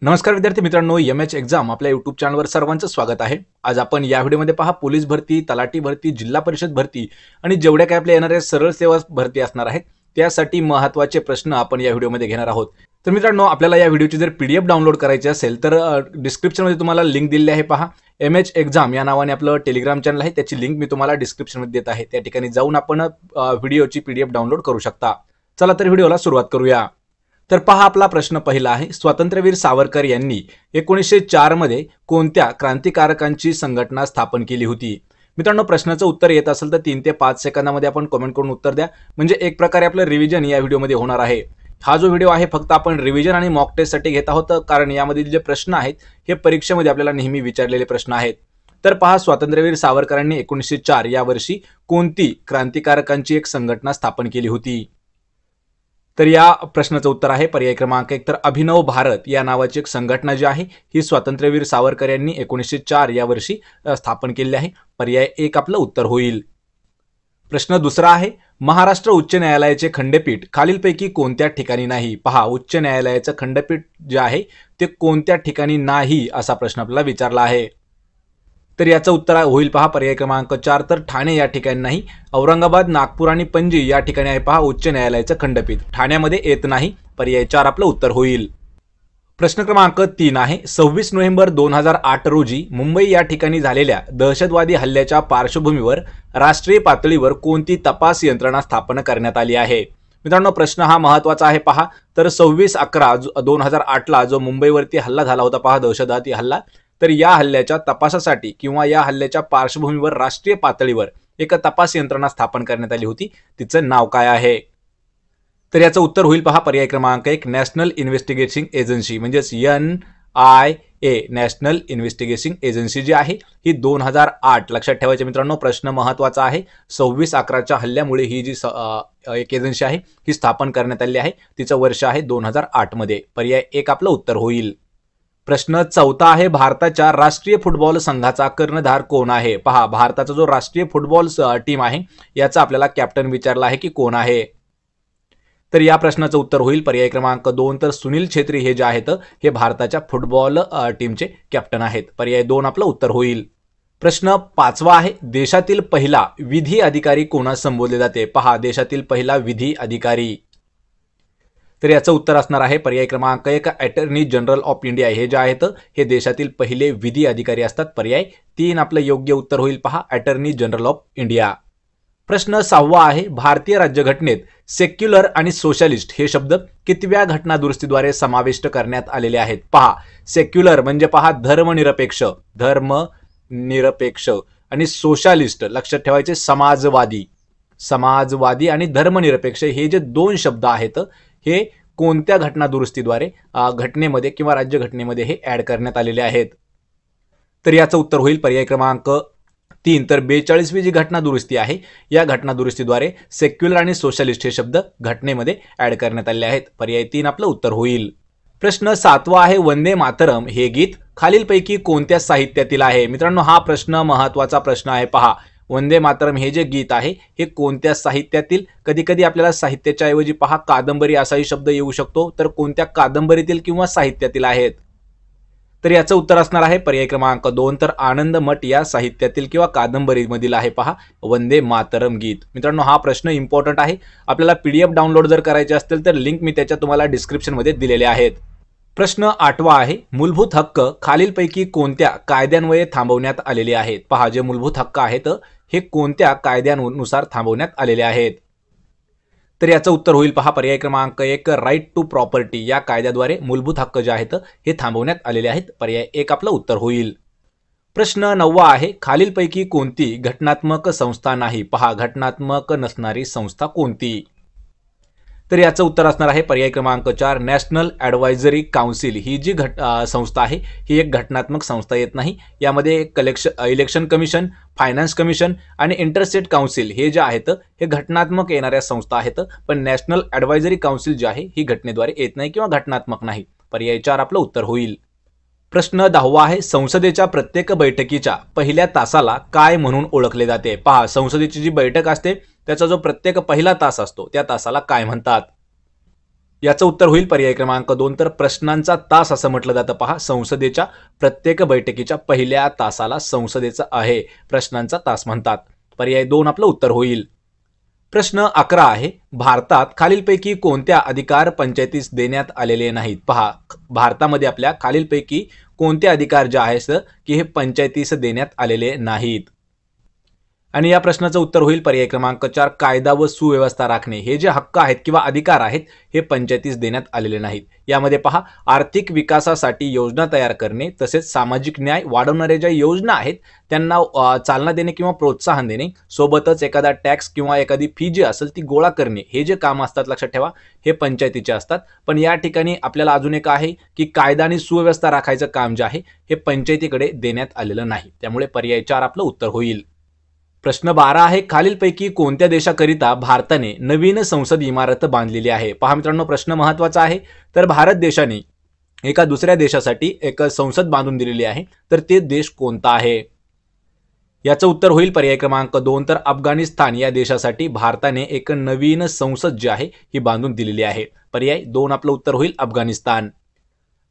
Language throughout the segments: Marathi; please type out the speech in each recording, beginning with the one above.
नमस्कार विद्यार्थी मित्रांनो, एमएच एक्झाम आपल्या यूट्यूब चॅनलवर सर्वांचं स्वागत आहे। आज आपण या व्हिडिओमध्ये पहा पोलीस भरती, तलाठी भरती, जिल्हा परिषद भरती आणि जेवढ्या काही आपल्या येणाऱ्या सरळ सेवा भरती असणार आहेत त्यासाठी महत्त्वाचे प्रश्न आपण या व्हिडिओमध्ये घेणार आहोत। तर मित्रांनो, आपल्याला या व्हिडिओची जर पीडीएफ डाउनलोड करायची असेल तर डिस्क्रिप्शनमध्ये तुम्हाला लिंक दिलेली आहे पहा। एमएच एक्झाम या नावाने आपलं टेलिग्राम चॅनल आहे, त्याची लिंक मी तुम्हाला डिस्क्रिप्शनमध्ये देत आहे। त्या ठिकाणी जाऊन आपण व्हिडिओची पीडीएफ डाउनलोड करू शकता। चला तर व्हिडिओला सुरुवात करूया। तर पहा, आपला प्रश्न पहिला आहे, स्वातंत्र्यवीर सावरकर यांनी 1904 मध्ये कोणत्या क्रांतिकारकांची संघटना स्थापन केली होती? मित्रांनो, प्रश्नाचं उत्तर येत असेल तर 3 ते 5 सेकंदामध्ये आपण कमेंट करून उत्तर द्या, म्हणजे एक प्रकारे आपलं रिव्हिजन या व्हिडिओमध्ये होणार आहे। हा जो व्हिडिओ आहे फक्त आपण रिव्हिजन आणि मॉक टेस्टसाठी घेत आहोत, कारण यामधील जे प्रश्न आहेत हे परीक्षेमध्ये आपल्याला नेहमी विचारलेले प्रश्न आहेत। तर पहा, स्वातंत्र्यवीर सावरकरांनी 1904 या वर्षी कोणती क्रांतिकारकांची एक संघटना स्थापन केली होती? तर या प्रश्नाचं उत्तर आहे पर्याय क्रमांक 1, तर अभिनव भारत या नावाची एक संघटना जी आहे ही स्वातंत्र्यवीर सावरकर यांनी 1904 या वर्षी स्थापन केली आहे। पर्याय 1 आपलं उत्तर होईल। प्रश्न दुसरा आहे, महाराष्ट्र उच्च न्यायालयाचे खंडपीठ खालीलपैकी कोणत्या ठिकाणी नाही? पहा, उच्च न्यायालयाचं खंडपीठ जे आहे ते कोणत्या ठिकाणी नाही असा प्रश्न आपल्याला विचारला आहे। तर याचं उत्तर होईल पहा पर्याय क्रमांक 4, तर ठाणे या ठिकाणी नाही। औरंगाबाद, नागपूर आणि पणजी या ठिकाणी आहे पहा उच्च न्यायालयाचं खंडपीठ, ठाण्यामध्ये येत नाही। पर्याय 4 आपलं उत्तर होईल। प्रश्न क्रमांक 3 आहे, 26 नोव्हेंबर 2008 रोजी मुंबई या ठिकाणी झालेल्या दहशतवादी हल्ल्याच्या पार्श्वभूमीवर राष्ट्रीय पातळीवर कोणती तपास यंत्रणा स्थापन करण्यात आली आहे? मित्रांनो, प्रश्न हा महत्त्वाचा आहे पहा। तर 26/11/2008 ला जो मुंबईवरती हल्ला झाला होता पहा, दहशतवादी हल्ला, तर या हल्ल्याच्या तपासासाठी किंवा या हल्ल्याच्या पार्श्वभूमीवर राष्ट्रीय पातळीवर एक तपास यंत्रणा स्थापन करण्यात आली होती, तिचं नाव काय आहे? तर याचं उत्तर होईल पहा पर्याय क्रमांक 1, नॅशनल इन्व्हेस्टिगेटिंग एजन्सी, म्हणजेच NIA, नॅशनल इन्व्हेस्टिगेटिंग एजन्सी जी आहे ही 2008, लक्षात ठेवायचे मित्रांनो, प्रश्न महत्त्वाचा आहे। 26/11च्या हल्ल्यामुळे ही जी एक एजन्सी आहे ही स्थापन करण्यात आली आहे, तिचं वर्ष आहे 2008 मध्ये। पर्याय 1 आपलं उत्तर होईल। प्रश्न चौथा आहे, भारताच्या राष्ट्रीय फुटबॉल संघाचा कर्णधार कोण आहे? पहा, भारताचा जो राष्ट्रीय फुटबॉल टीम आहे याचा आपल्याला कॅप्टन विचारला आहे की कोण आहे? तर या प्रश्नाचं उत्तर होईल पर्याय क्रमांक 2, तर सुनील छेत्री हे जे आहेत हे भारताच्या फुटबॉल टीमचे कॅप्टन आहेत। पर्याय 2 आपलं उत्तर होईल। प्रश्न 5वा आहे, देशातील पहिला विधी अधिकारी कोणास संबोधले जाते? पहा, देशातील पहिला विधी अधिकारी, तर याचं उत्तर असणार आहे पर्याय क्रमांक 1, अटर्नी जनरल ऑफ इंडिया हे जे आहेत हे देशातील पहिले विधी अधिकारी असतात। पर्याय 3 आपलं योग्य उत्तर होईल पहा, अटर्नी जनरल ऑफ इंडिया। प्रश्न 6वा आहे, भारतीय राज्यघटनेत सेक्युलर आणि सोशलिस्ट हे शब्द कितव्या घटनादुरुस्तीद्वारे समाविष्ट करण्यात आलेले आहेत? पहा, सेक्युलर म्हणजे पहा धर्मनिरपेक्ष, आणि सोशलिस्ट लक्षात ठेवायचे समाजवादी आणि धर्मनिरपेक्ष हे जे 2 शब्द आहेत हे कोणत्या घटनादुरुस्तीद्वारे घटनेमध्ये किंवा राज्यघटनेमध्ये हे ऍड करण्यात आलेले आहेत? तर याचं उत्तर होईल पर्याय क्रमांक 3, तर 42वी जी घटनादुरुस्ती आहे या घटनादुरुस्तीद्वारे सेक्युलर आणि सोशलिस्ट हे शब्द घटनेमध्ये ऍड करण्यात आले आहेत। पर्याय 3 आपलं उत्तर होईल। प्रश्न 7वा आहे, वंदे मातरम हे गीत खालीलपैकी कोणत्या साहित्यातील आहे? मित्रांनो, हा प्रश्न महत्त्वाचा प्रश्न आहे पहा, वंदे मातरम हे जे गीत आहे हे कोणत्या साहित्यातील? कधी कधी आपल्याला साहित्याच्या ऐवजी पहा कादंबरी असाही शब्द येऊ शकतो, तर कोणत्या कादंबरीतील किंवा साहित्यातील आहेत? तर याचं उत्तर असणार आहे पर्याय क्रमांक 2, तर आनंद मठ या साहित्यातील किंवा कादंबरीमधील आहे पहा वंदे मातरम गीत। मित्रांनो, हा प्रश्न इम्पॉर्टंट आहे, आपल्याला पीडीएफ डाउनलोड जर करायचे असतील तर लिंक मी त्याच्या तुम्हाला डिस्क्रिप्शनमध्ये दिलेले आहेत। प्रश्न 8वा आहे, मूलभूत हक्क खालीलपैकी कोणत्या कायद्यान्वये थांबवण्यात आलेले आहेत? पहा, जे मूलभूत हक्क आहेत हे कोणत्या कायद्यानुसार थांबवण्यात आलेले आहेत? तर याचं उत्तर होईल पहा पर्याय क्रमांक 1, राईट टू प्रॉपर्टी या कायद्याद्वारे मूलभूत हक्क जे आहेत हे थांबवण्यात आलेले आहेत। पर्याय 1 आपलं उत्तर होईल। प्रश्न 9वा आहे, खालीलपैकी कोणती घटनात्मक संस्था नाही? पहा, घटनात्मक नसणारी संस्था कोणती? तर याचं उत्तर असणार आहे पर्याय क्रमांक 4, नॅशनल ॲडवायझरी काउन्सिल ही जी संस्था आहे ही एक घटनात्मक संस्था येत नाही। यामध्ये इलेक्शन कमिशन, फायनान्स कमिशन आणि इंटरस्टेट काउन्सिल हे जे आहेत हे घटनात्मक येणाऱ्या संस्था आहेत, पण नॅशनल ॲडवायझरी काउन्सिल जी आहे ही घटनेद्वारे येत नाही किंवा घटनात्मक नाही। पर्याय 4 आपलं उत्तर होईल। प्रश्न 10वा आहे, संसदेच्या प्रत्येक बैठकीच्या पहिल्या तासाला काय म्हणून ओळखले जाते? पहा, संसदेची जी बैठक असते त्याचा जो प्रत्येक पहिला तास असतो त्या तासाला काय म्हणतात? याचं उत्तर होईल पर्याय क्रमांक 2 तर प्रश्नांचा तास असं म्हटलं जातं. पहा, संसदेच्या प्रत्येक बैठकीच्या पहिल्या तासाला संसदेचा आहे प्रश्नांचा तास म्हणतात. पर्याय 2 आपलं उत्तर होईल. प्रश्न 11 आहे, भारतात खालीलपैकी कोणत्या अधिकार पंचायतीस देण्यात आलेले नाहीत? पहा, भारतामध्ये आपल्या खालीलपैकी कोणते अधिकार जे आहेत की हे पंचायतीस देण्यात आलेले नाहीत? आणि या प्रश्नाचं उत्तर होईल पर्याय क्रमांक 4 कायदा व सुव्यवस्था राखणे. हे जे हक्क आहेत किंवा अधिकार आहेत हे पंचायतीस देण्यात आलेले नाहीत. यामध्ये पहा, आर्थिक विकासासाठी योजना तयार करणे, तसेच सामाजिक न्याय वाढवणाऱ्या ज्या योजना आहेत त्यांना चालना देणे किंवा प्रोत्साहन देणे, सोबतच एखादा टॅक्स किंवा एखादी फी जी असेल ती गोळा करणे, हे जे काम असतात लक्षात ठेवा हे पंचायतीचे असतात. पण या ठिकाणी आपल्याला अजून एक आहे की कायदा आणि सुव्यवस्था राखायचं काम जे आहे हे पंचायतीकडे देण्यात आलेलं नाही. त्यामुळे पर्याय 4 आपलं उत्तर होईल. प्रश्न 12 आहे, खालीलपैकी कोणत्या देशाकरिता भारताने नवीन संसद इमारत बांधलेली आहे? पहा मित्रांनो, प्रश्न महत्त्वाचा आहे. तर भारत देशाने एका दुसऱ्या देशासाठी एक संसद बांधून दिलेली आहे. तर ते देश कोणता आहे? याचं उत्तर होईल पर्याय क्रमांक 2 तर अफगाणिस्तान या देशासाठी भारताने एक नवीन संसद जी आहे ही बांधून दिलेली आहे. पर्याय 2 आपलं उत्तर होईल अफगाणिस्तान.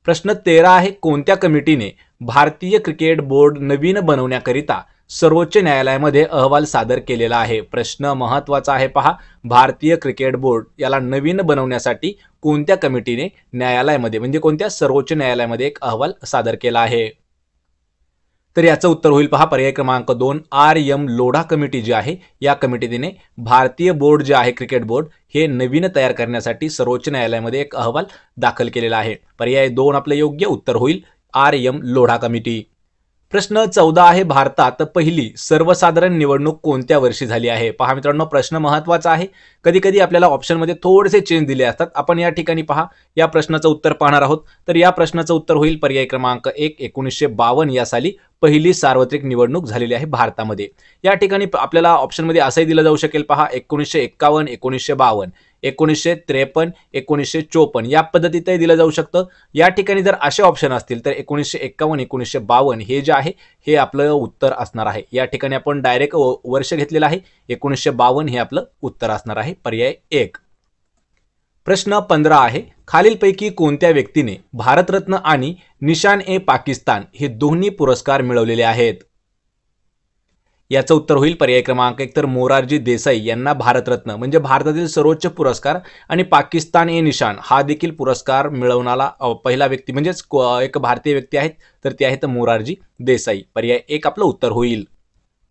प्रश्न 13 आहे, कोणत्या कमिटीने भारतीय क्रिकेट बोर्ड नवीन बनवण्याकरिता सर्वोच्च न्यायालयामध्ये अहवाल सादर केलेला आहे? प्रश्न महत्त्वाचा आहे. पहा, भारतीय क्रिकेट बोर्ड याला नवीन बनवण्यासाठी कोणत्या कमिटीने न्यायालयामध्ये म्हणजे कोणत्या सर्वोच्च न्यायालयामध्ये एक अहवाल सादर केला आहे? तर याचं उत्तर होईल पहा पर्याय क्रमांक 2 RM लोढा कमिटी जी आहे या कमिटीने भारतीय बोर्ड जे आहे क्रिकेट बोर्ड हे नवीन तयार करण्यासाठी सर्वोच्च न्यायालयामध्ये एक अहवाल दाखल केलेला आहे. पर्याय 2 आपलं योग्य उत्तर होईल RM लोढा कमिटी. प्रश्न 14 आहे, भारतात पहिली सर्वसाधारण निवडणूक कोणत्या वर्षी झाली आहे? पहा मित्रांनो, प्रश्न महत्त्वाचा आहे. कधी कधी आपल्याला ऑप्शनमध्ये थोडेसे चेंज दिले असतात. आपण या ठिकाणी पहा या प्रश्नाचं उत्तर पाहणार आहोत. तर या प्रश्नाचं उत्तर होईल पर्याय क्रमांक 1 1952 या साली पहिली सार्वत्रिक निवडणूक झालेली आहे भारतामध्ये. या ठिकाणी आपल्याला ऑप्शनमध्ये असंही दिलं जाऊ शकेल. पहा, 1951 1952 1953 1954 या पद्धतीतही दिलं जाऊ शकतं. या ठिकाणी जर असे ऑप्शन असतील तर 1951 1952 हे जे आहे हे आपलं उत्तर असणार आहे. या ठिकाणी आपण डायरेक्ट वर्ष घेतलेलं आहे. 1952 हे आपलं उत्तर असणार आहे. पर्याय 1. प्रश्न 15 आहे, खालीलपैकी कोणत्या व्यक्तीने भारतरत्न आणि निशान-ए-पाकिस्तान हे दोन्ही पुरस्कार मिळवलेले आहेत? याचं उत्तर होईल पर्याय क्रमांक 1 तर मोरारजी देसाई यांना भारतरत्न म्हणजे भारतातील सर्वोच्च पुरस्कार आणि पाकिस्तान-ए-निशान हा देखील पुरस्कार मिळवणारा पहिला व्यक्ती म्हणजेच एक भारतीय व्यक्ती आहेत. तर ते आहेत मोरारजी देसाई. पर्याय 1 आपलं उत्तर होईल.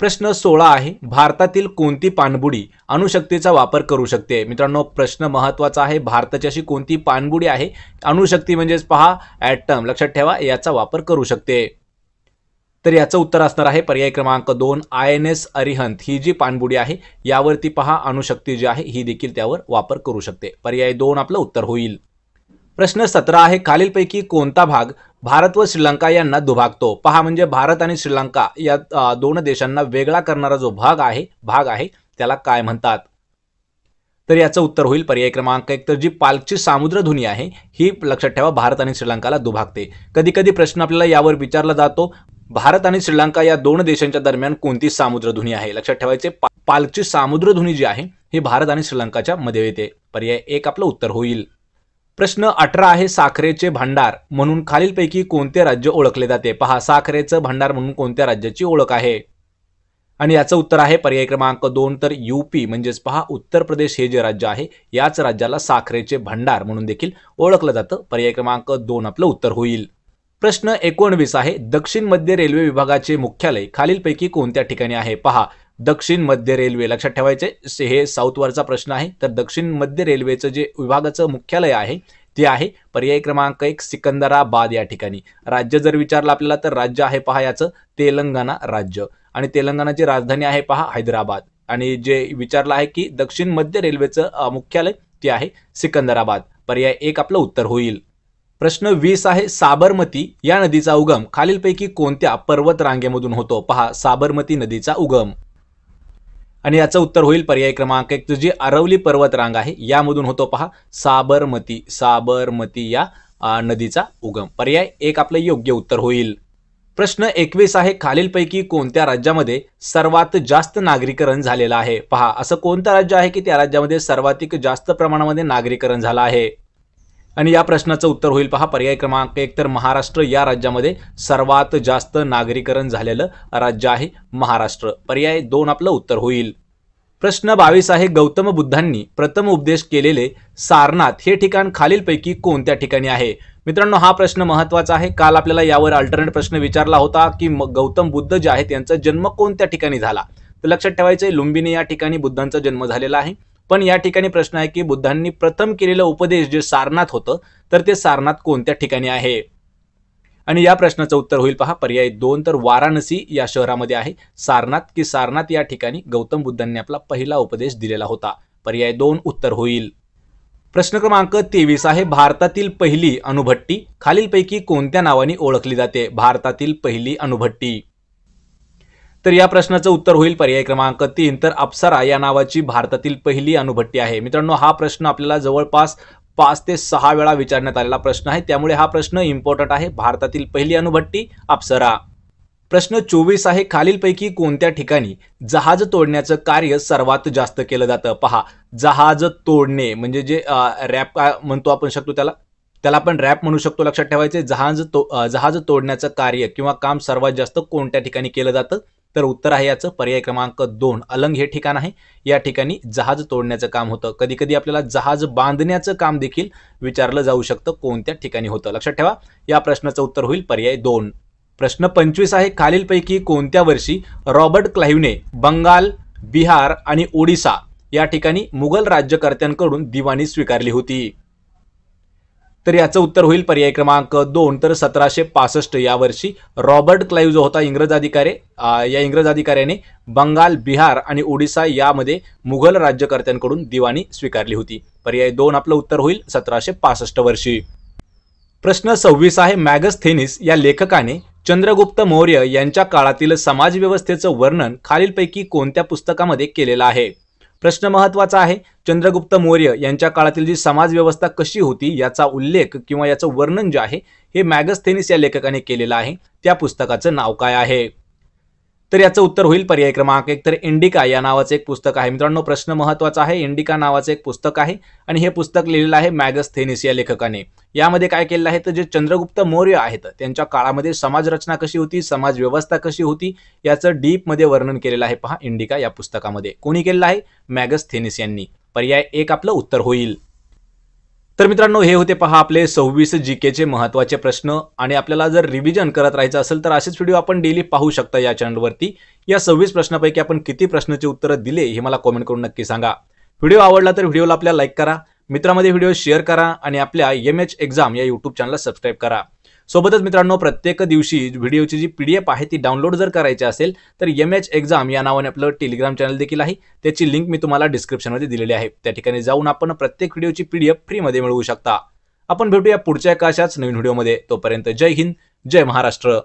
प्रश्न 16 आहे, भारतातील कोणती पाणबुडी अणुशक्तीचा वापर करू शकते? मित्रांनो, प्रश्न महत्त्वाचा आहे. भारताची अशी कोणती पाणबुडी आहे अणुशक्ती म्हणजेच पहा ॲटम लक्षात ठेवा याचा वापर करू शकते? तर याचं उत्तर असणार आहे पर्याय क्रमांक 2 INS अरिहंत ही जी पाणबुडी आहे यावरती पहा अणुशक्ती जी आहे ही देखील त्यावर वापर करू शकते. पर्याय 2 आपलं उत्तर होईल. प्रश्न 17 आहे, खालीलपैकी कोणता भाग भारत व श्रीलंका यांना दुभागतो? पहा, म्हणजे भारत आणि श्रीलंका या दोन देशांना वेगळा करणारा जो भाग आहे त्याला काय म्हणतात? तर याचं उत्तर होईल पर्याय क्रमांक 1 तर जी पाल्कची सामुद्रधुनी आहे ही लक्षात ठेवा भारत आणि श्रीलंकाला दुभागते. कधी कधी प्रश्न आपल्याला यावर विचारला जातो, भारत आणि श्रीलंका या दोन देशांच्या दरम्यान कोणती सामुद्रधुनी आहे? लक्षात ठेवायचे पाल्कची सामुद्रधुनी जी आहे ही भारत आणि श्रीलंकाच्या मध्ये येते. पर्याय 1 आपलं उत्तर होईल. प्रश्न 18 आहे, साखरेचे भांडार म्हणून खालीलपैकी कोणते राज्य ओळखले जाते? पहा, साखरेचं भांडार म्हणून कोणत्या राज्याची ओळख आहे? आणि याचं उत्तर आहे पर्याय क्रमांक 2 तर UP म्हणजेच पहा उत्तर प्रदेश हे जे राज्य आहे याच राज्याला साखरेचे भांडार म्हणून देखील ओळखलं जातं. पर्याय क्रमांक 2 आपलं उत्तर होईल. प्रश्न 19 आहे, दक्षिण मध्य रेल्वे विभागाचे मुख्यालय खालीलपैकी कोणत्या ठिकाणी आहे? पहा, दक्षिण मध्य रेल्वे लक्षात ठेवायचे हे साऊथ वरचा प्रश्न आहे. तर दक्षिण मध्य रेल्वेचं जे विभागाचं मुख्यालय आहे ते आहे पर्याय क्रमांक 1 सिकंदराबाद या ठिकाणी. राज्य जर विचारलं आपल्याला तर राज्य आहे पहा याचं तेलंगणा राज्य आणि तेलंगणाची राजधानी आहे पहा हैदराबाद. आणि जे विचारलं आहे की दक्षिण मध्य रेल्वेचं मुख्यालय ते आहे सिकंदराबाद. पर्याय 1 आपलं उत्तर होईल. प्रश्न 20 आहे, साबरमती या नदीचा उगम खालीलपैकी कोणत्या पर्वत रांगेमधून होतो? पहा, साबरमती नदीचा उगम आणि याचं उत्तर होईल पर्याय क्रमांक 1 जी अरवली पर्वत रांग आहे यामधून होतो. पहा, साबरमती या नदीचा उगम. पर्याय 1 आपलं योग्य उत्तर होईल. प्रश्न 21 आहे, खालीलपैकी कोणत्या राज्यामध्ये सर्वात जास्त नागरीकरण झालेलं आहे? पहा, असं कोणतं राज्य आहे की त्या राज्यामध्ये सर्वाधिक जास्त प्रमाणामध्ये नागरीकरण झालं आहे? आणि या प्रश्नाचं उत्तर होईल पहा पर्याय क्रमांक 1 तर महाराष्ट्र या राज्यामध्ये सर्वात जास्त नागरीकरण झालेलं राज्य आहे महाराष्ट्र. पर्याय 2 आपलं उत्तर होईल. प्रश्न 22 आहे गौतम बुद्धांनी प्रथम उपदेश केलेले सारनाथ हे ठिकाण खालीलपैकी कोणत्या ठिकाणी आहे? मित्रांनो हा प्रश्न महत्त्वाचा आहे. काल आपल्याला यावर अल्टरनेट प्रश्न विचारला होता की गौतम बुद्ध जे आहेत त्यांचा जन्म कोणत्या ठिकाणी झाला. तर लक्षात ठेवायचं आहे लुंबिनी या ठिकाणी बुद्धांचा जन्म झालेला आहे. पण या ठिकाणी प्रश्न आहे की बुद्धांनी प्रथम केलेलं उपदेश जे सारनाथ होतं तर ते सारनाथ कोणत्या ठिकाणी आहे? आणि या प्रश्नाचं उत्तर होईल पहा पर्याय 2 तर वाराणसी या शहरामध्ये आहे सारनाथ की सारनाथ या ठिकाणी गौतम बुद्धांनी आपला पहिला उपदेश दिलेला होता. पर्याय 2 उत्तर होईल. प्रश्न क्रमांक 23 आहे भारतातील पहिली अणुभट्टी खालीलपैकी कोणत्या नावाने ओळखली जाते? भारतातील पहिली अणुभट्टी. तर या प्रश्नाचं उत्तर होईल पर्याय क्रमांक 3 तर अप्सरा या नावाची भारतातील पहिली अणुभट्टी आहे. मित्रांनो हा प्रश्न आपल्याला जवळपास 5 ते 6 वेळा विचारण्यात आलेला प्रश्न आहे त्यामुळे हा प्रश्न इम्पॉर्टंट आहे. भारतातील पहिली अणुभट्टी अप्सरा. प्रश्न 24 आहे खालीलपैकी कोणत्या ठिकाणी जहाज तोडण्याचं कार्य सर्वात जास्त केलं जातं? पहा जहाज तोडणे म्हणजे जे रॅप म्हणतो आपण शकतो त्याला आपण रॅप म्हणू शकतो. लक्षात ठेवायचे जहाज तोडण्याचं कार्य किंवा काम सर्वात जास्त कोणत्या ठिकाणी केलं जातं? तर उत्तर आहे याचं पर्याय क्रमांक 2 अलंग हे ठिकाण आहे. या ठिकाणी जहाज तोडण्याचं काम होतं. कधी कधी आपल्याला जहाज बांधण्याचं काम देखील विचारलं जाऊ शकतं कोणत्या ठिकाणी होतं. लक्षात ठेवा या प्रश्नाचं उत्तर होईल पर्याय 2. प्रश्न 25 आहे खालीलपैकी कोणत्या वर्षी रॉबर्ट क्लाइव्हने बंगाल, बिहार आणि ओडिसा या ठिकाणी मुघल राज्यकर्त्यांकडून दिवाणी स्वीकारली होती? तर याचं उत्तर होईल पर्याय क्रमांक 2 तर 1765 या वर्षी रॉबर्ट क्लाइव्ह जो होता इंग्रज अधिकाऱ्याने बंगाल, बिहार आणि ओडिसा यामध्ये मुघल राज्यकर्त्यांकडून दिवाणी स्वीकारली होती. पर्याय 2 आपलं उत्तर होईल 1765 वर्षी. प्रश्न 26 आहे मॅगस्थेनिस या लेखकाने चंद्रगुप्त मौर्य यांच्या काळातील समाजव्यवस्थेचं वर्णन खालीलपैकी कोणत्या पुस्तकामध्ये केलेलं आहे? प्रश्न महत्त्वाचा आहे. चंद्रगुप्त मौर्य यांच्या काळातील जी समाजव्यवस्था कशी होती याचा उल्लेख किंवा याचं वर्णन जे आहे हे मॅगस्थेनिस या लेखकाने केलेलं आहे. त्या पुस्तकाचं नाव काय आहे? तर याचं उत्तर होईल पर्याय क्रमांक 1 तर इंडिका या नावाचं एक पुस्तक आहे. मित्रांनो प्रश्न महत्त्वाचा आहे. इंडिका नावाचं एक पुस्तक आहे आणि हे पुस्तक लिहिलेलं आहे मॅगस्थेनिस या लेखकाने. यामध्ये काय केलेलं आहे तर जे चंद्रगुप्त मौर्य आहेत त्यांच्या काळामध्ये समाज रचना कशी होती, समाज व्यवस्था कशी होती याचं डीप मध्ये वर्णन केलेलं आहे पहा इंडिका या पुस्तकामध्ये. कोणी केलेलं आहे? मॅगस्थेनिस यांनी. पर्याय 1 आपलं उत्तर होईल. तर मित्रांनो हे होते पहा आपले 26 जीकेचे महत्त्वाचे प्रश्न आणि आपल्याला जर रिव्हिजन करत राहायचं असेल तर असेच व्हिडिओ आपण डेली पाहू शकता या चॅनलवरती. या 26 प्रश्नांपैकी आपण किती प्रश्नांची उत्तरं दिले हे मला कमेंट करून नक्की सांगा. व्हिडिओ आवडला तर व्हिडिओला आपल्या लाईक करा, मित्रांमध्ये व्हिडिओ शेअर करा आणि आपल्या MH एक्झाम या YouTube चॅनलला सबस्क्राईब करा. सोबतच मित्रांनो प्रत्येक दिवशी व्हिडिओची जी PDF आहे ती डाउनलोड जर करायची असेल तर MH एक्झाम या नावाने आपलं टेलिग्राम चॅनल देखील आहे. त्याची लिंक मी तुम्हाला डिस्क्रिप्शनमध्ये दिलेली आहे. त्या ठिकाणी जाऊन आपण प्रत्येक व्हिडिओची PDF फ्रीमध्ये मिळवू शकता. आपण भेटूया पुढच्या एका अशाच नवीन व्हिडिओमध्ये. तोपर्यंत जय हिंद, जय महाराष्ट्र.